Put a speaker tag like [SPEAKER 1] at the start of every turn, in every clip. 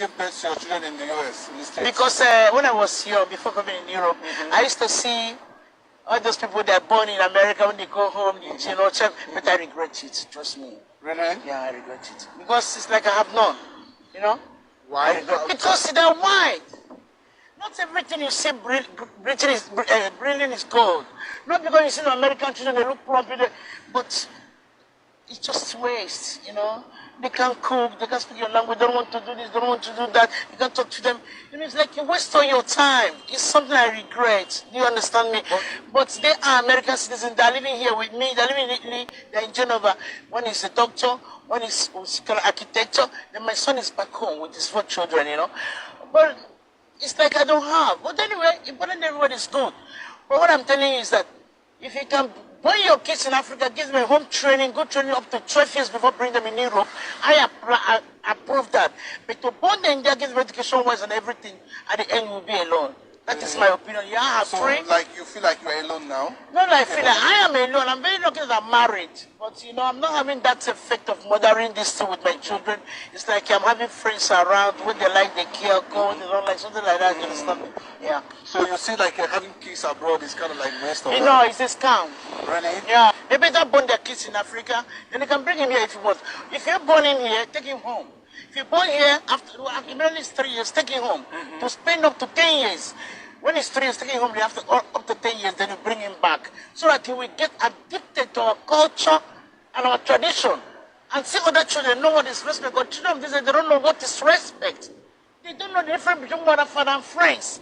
[SPEAKER 1] give birth to your children in the US, in the States?
[SPEAKER 2] Because when I was young, before coming in Europe, I used to see all those people that are born in America, when they go home, you know, but I regret it, trust me.
[SPEAKER 1] Really?
[SPEAKER 2] Yeah, I regret it. Because it's like I have none, you know?
[SPEAKER 1] Why?
[SPEAKER 2] Because they're white. Not everything you see brilliant is gold. Not because you see the American children, they look plump, but it's just waste, you know? They can't cook, they can't speak your language, they don't want to do this, they don't want to do that, you can't talk to them. You know, it's like you waste all your time. It's something I regret. Do you understand me? But they are American citizens, they're living here with me, they're living in Italy, they're in Genova. One is a doctor, one is architecture, then my son is back home with his 4 children, you know? But it's like I don't have. But anyway, important everybody is good. But what I'm telling you is that if you can born your kids in Africa, give them home training, good training up to 12 years before bring them in Europe, I approve that. But to born them in India, give them education-wise and everything, at the end will be alone. That is my opinion. Yeah,
[SPEAKER 1] so like you feel like you're alone now?
[SPEAKER 2] No, I feel like I am alone. I'm very lucky that I'm married. But you know, I'm not having that effect of mothering this thing with my children. It's like I'm having friends around when they like the care code, they don't like something like that, you understand me? Yeah.
[SPEAKER 1] So you see like having kids abroad is kind of like waste of
[SPEAKER 2] you know, it's a scam.
[SPEAKER 1] Really?
[SPEAKER 2] Yeah. They better born their kids in Africa, then they can bring him here if you want. If you're born in here, take him home. If you're born here, after immediately 3 years, take him home. To spend up to 10 years. When he's 3 years, take him home, after up to 10 years, then you bring him back. So that he will get addicted to our culture and our tradition. And see other children know what is respect. But children, they don't know what is respect. They don't know the difference between mother, father, and friends.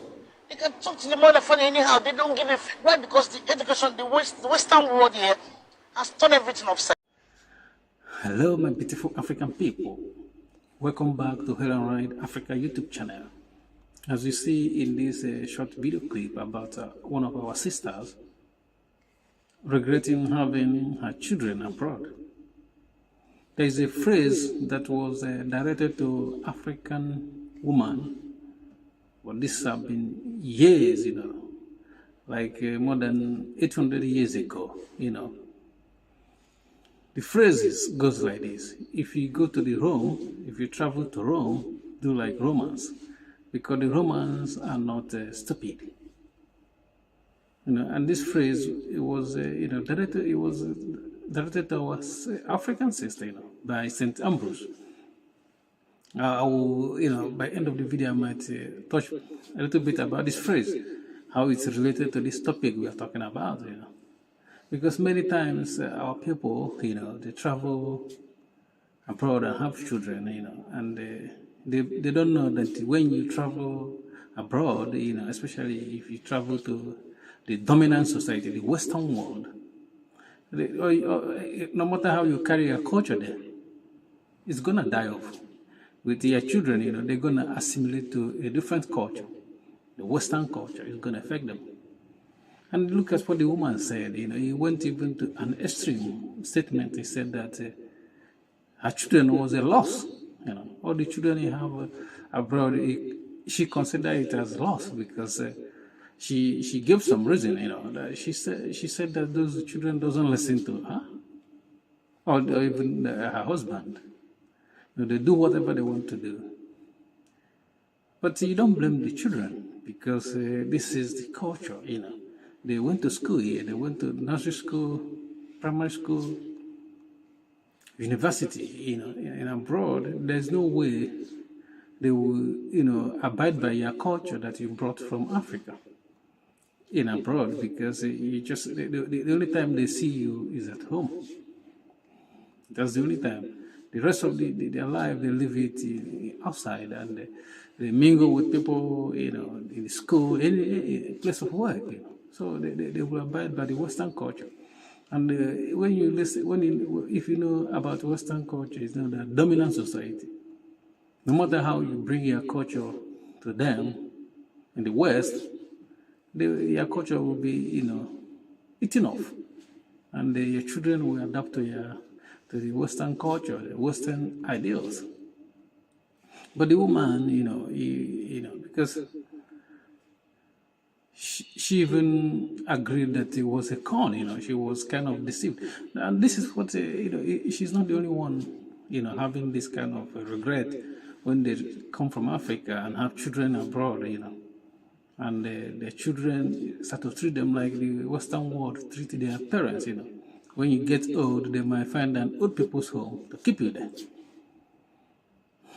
[SPEAKER 2] They can talk to the mother, father anyhow. They don't give a... Why? Because the education, the Western world here has turned everything upside.
[SPEAKER 3] Hello, my beautiful African people. Welcome back to Childern Africa YouTube channel. As you see in this short video clip about one of our sisters regretting having her children abroad, there is a phrase that was directed to African woman. Well, this has been years, you know, like more than 800 years ago, you know. The phrase goes like this: if you go to the Rome, if you travel to Rome, do like Romans, because the Romans are not stupid. You know, and this phrase, it was, you know, directed to our African sister, you know, by St. Ambrose. I will, you know, by end of the video, I might touch a little bit about this phrase, how it's related to this topic we are talking about, you know. Because many times our people, you know, they travel abroad and have children, you know, and they don't know that when you travel abroad, you know, especially if you travel to the dominant society, the Western world, no matter how you carry your culture there, it's going to die off. With your children, you know, they're going to assimilate to a different culture. The Western culture is going to affect them. And look at what the woman said, you know, he went even to an extreme statement. He said that her children was a loss, you know. All the children you have abroad, she considered it as loss because she gave some reason, you know. That she said that those children doesn't listen to her or even her husband. You know, they do whatever they want to do. But you don't blame the children because this is the culture, you know. They went to school here, they went to nursery school, primary school, university, you know, and abroad, there's no way they will, you know, abide by your culture that you brought from Africa in abroad, because you just, the only time they see you is at home. That's the only time. The rest of their life, they live it outside, and they mingle with people, you know, in school, any place of work, you know. So they will abide by the Western culture. And when you listen, if you know about Western culture, it's not that dominant society. No matter how you bring your culture to them in the West, your culture will be, you know, eaten off, and your children will adapt to the Western culture, the Western ideals. But the woman, you know, because she even agreed that it was a con, you know, she was kind of deceived. And this is what, you know, she's not the only one, you know, having this kind of regret when they come from Africa and have children abroad, and their children start to treat them like the Western world treated their parents, When you get old, they might find an old people's home to keep you there.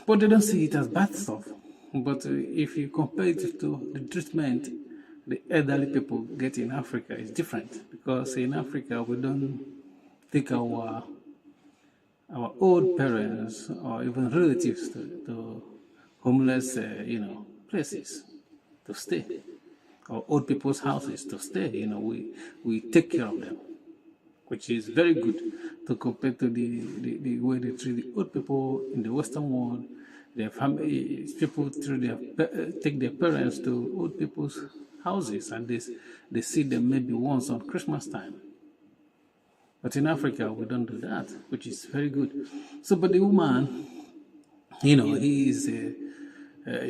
[SPEAKER 3] But they don't see it as bad stuff. But if you compare it to the treatment the elderly people get in Africa, it's different. Because in Africa, we don't take our old parents or even relatives to homeless, places to stay, or old people's houses to stay. We take care of them, which is very good to compare to the way they treat the old people in the Western world. Their family, people take their parents to old people's houses, and they see them maybe once on Christmas time. But in Africa, we don't do that, which is very good. So, but the woman,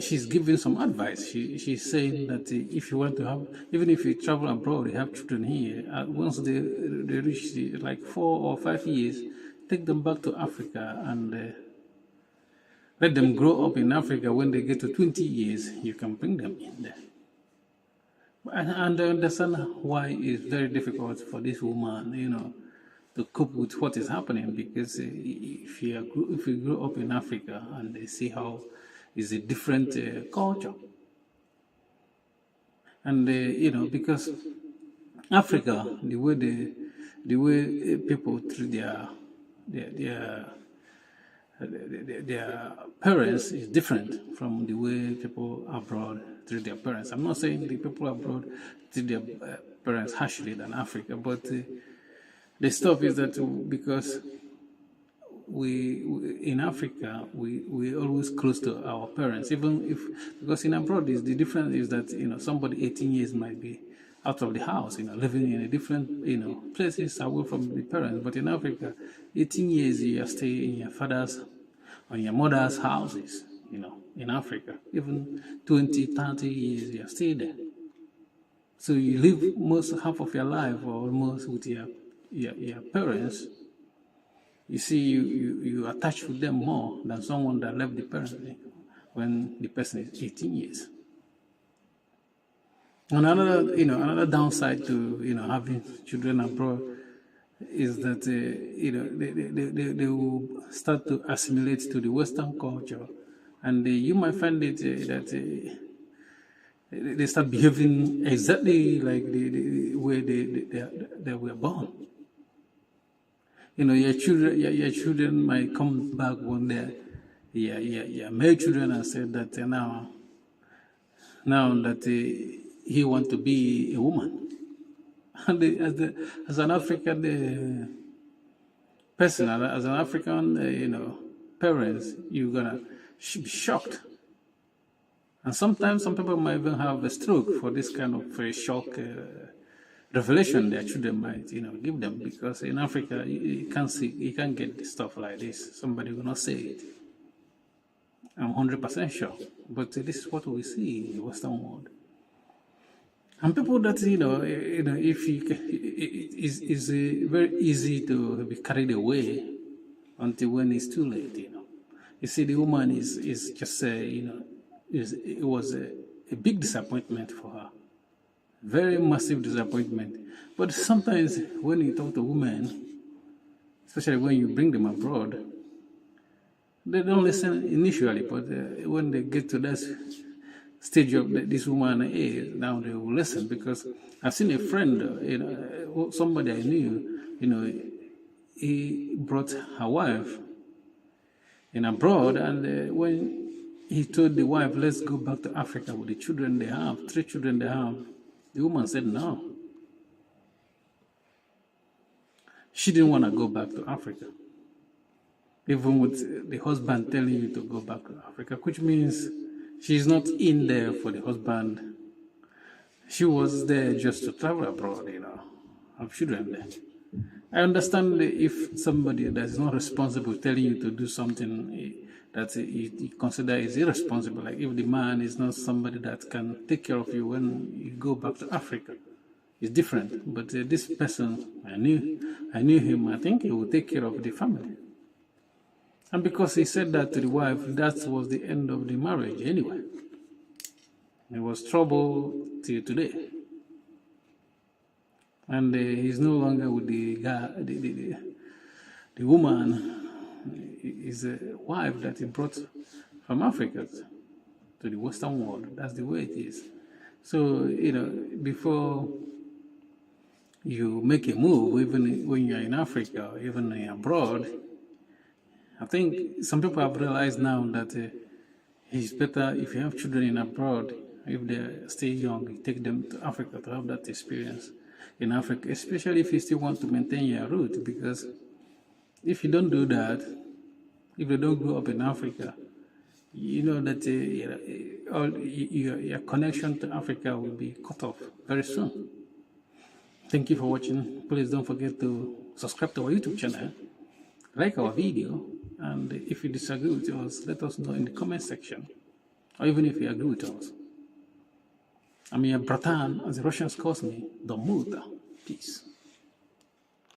[SPEAKER 3] she's giving some advice. She's saying that if you want to have, even if you travel abroad, you have children here, once they reach like 4 or 5 years, take them back to Africa and let them grow up in Africa. When they get to 20 years, you can bring them in there. And I understand why it's very difficult for this woman, to cope with what is happening, because if you grow up in Africa and they see how it's a different culture, and because Africa, the way people treat their parents is different from the way people abroad treat their parents. I'm not saying the people abroad treat their parents harshly than Africa, but the stuff is that because we in Africa we always close to our parents, even because in abroad the difference is that somebody 18 years might be out of the house, living in a different places away from the parents. But in Africa, 18 years you are staying in your father's or your mother's houses. In Africa, even 20, 30 years you are still there. So you live half of your life or almost with your parents. You see, you attach with them more than someone that left the parents when the person is 18 years. Another downside to having children abroad is that they will start to assimilate to the Western culture, and you might find it that they start behaving exactly like the way they were born. Your children might come back one day, your married children, and say that now that he wants to be a woman. And as an African person, as an African, parents, you're gonna be shocked. And sometimes some people might even have a stroke for this kind of very shock revelation their children might, give them, because in Africa you can't get stuff like this. Somebody will not say it. I'm 100% sure. But this is what we see in the Western world. And people that, if it's very easy to be carried away until when it's too late, You see, the woman is just, it was a big disappointment for her. Very massive disappointment. But sometimes when you talk to women, especially when you bring them abroad, they don't listen initially, but when they get to that stage of this woman is, now they will listen. Because I've seen a friend, somebody I knew, he brought her wife in abroad, and when he told the wife, let's go back to Africa with the children they have, 3 children they have, the woman said no. She didn't want to go back to Africa, even with the husband telling you to go back to Africa, which means she's not in there for the husband. She was there just to travel abroad, have children there. I understand if somebody that is not responsible telling you to do something that you consider is irresponsible, like if the man is not somebody that can take care of you when you go back to Africa, it's different. But this person, I knew him. I think he will take care of the family. And because he said that to the wife, that was the end of the marriage anyway. It was trouble till today. And he's no longer with the guy, the woman is a wife that he brought from Africa to the Western world. That's the way it is. So, you know, before you make a move, even when you're in Africa, or even abroad, I think some people have realized now that it's better if you have children in abroad, if they're still young, you take them to Africa to have that experience in Africa, especially if you still want to maintain your root, because if you don't do that, if they don't grow up in Africa, you know that your connection to Africa will be cut off very soon. Thank you for watching. Please don't forget to subscribe to our YouTube channel, like our video, and if you disagree with us, let us know in the comment section, or even if you agree with us. I'm your bratan, as the Russians call me, the Muta. Peace.